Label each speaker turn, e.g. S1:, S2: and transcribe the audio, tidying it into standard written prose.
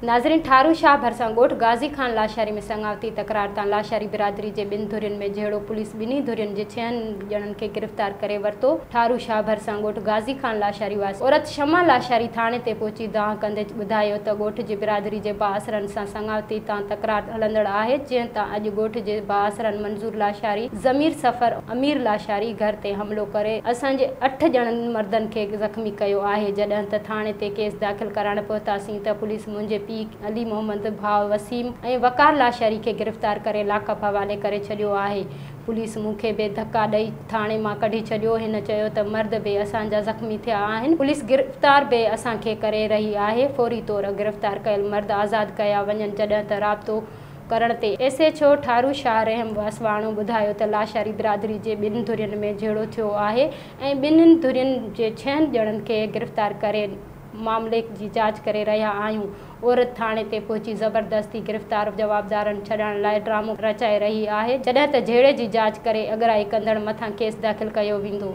S1: नाज़रीन, ठारू शाह भरसां ॻोठ गाज़ी खान लाशारी में संगावती तकरार तां लाशारी बिरादरी जे ॿिनि धुरियुनि में झेड़ो। पुलिस ॿिन्ही धुरियुनि जे 6 ॼणनि खे गिरफ़्तार करे वरितो। ठारू शाह भरसां ॻोठ गाज़ी खान लाशारी वासी औरत शमा लाशारी थाणे ते पहुची दांह कंदे ॿुधायो त ॻोठ जे बिरादरी जे भाउसरनि सां संगावती तां तकरार हलंदड़ आहे, जंहिं तां अॼु ॻोठ जे भाउसरनि मंज़ूर लाशारी, ज़मीर सफ़र, अमीर लाशारी घर ते हमिलो करे असांजे 8 ॼणनि मर्दनि खे ज़ख़्मी कयो आहे। जॾहिं त थाणे ते केस दाख़िल कराइण पहुतासीं त पुलिस मुंहिंजे पीउ अली मोहम्मद, भाउ वसीम ऐं वकार लाशारी खे गिरफ़्तार करे लाकअप हवाले करे छॾियो आहे। पुलिस मूंखे बे धक्का ॾेई थाणे मां कढी छॾियो। हिन चयो त मर्द बे असांजा ज़ख़्मी थिया आहिनि। पुलिस गिरफ़्तार बे असांखे करे रही आहे। फौरी तौर गिरफ़्तार कयल मर्द आज़ाद कया वञनि। जॾहिं त राब्तो करण ते SHO ठारू शाह रहम वासवाणो ॿुधायो त लाशारी बिरादरी जे 2 धुरियुनि में झेड़ो थियो आहे ऐं 2 धुरियुनि जे 6 ॼणनि खे गिरफ़्तार करे मामले जी जांच करे रहिया आहियूं। औरत थाणे ते पहुची ज़बरदस्ती गिरफ़्तार जवाबदारनि छॾाइण लाइ ड्रामो रचाए रही आहे, जॾहिं त झेड़े जी जांच करे अॻिराई कंदड़ मथां केस दाख़िल कयो वेंदो।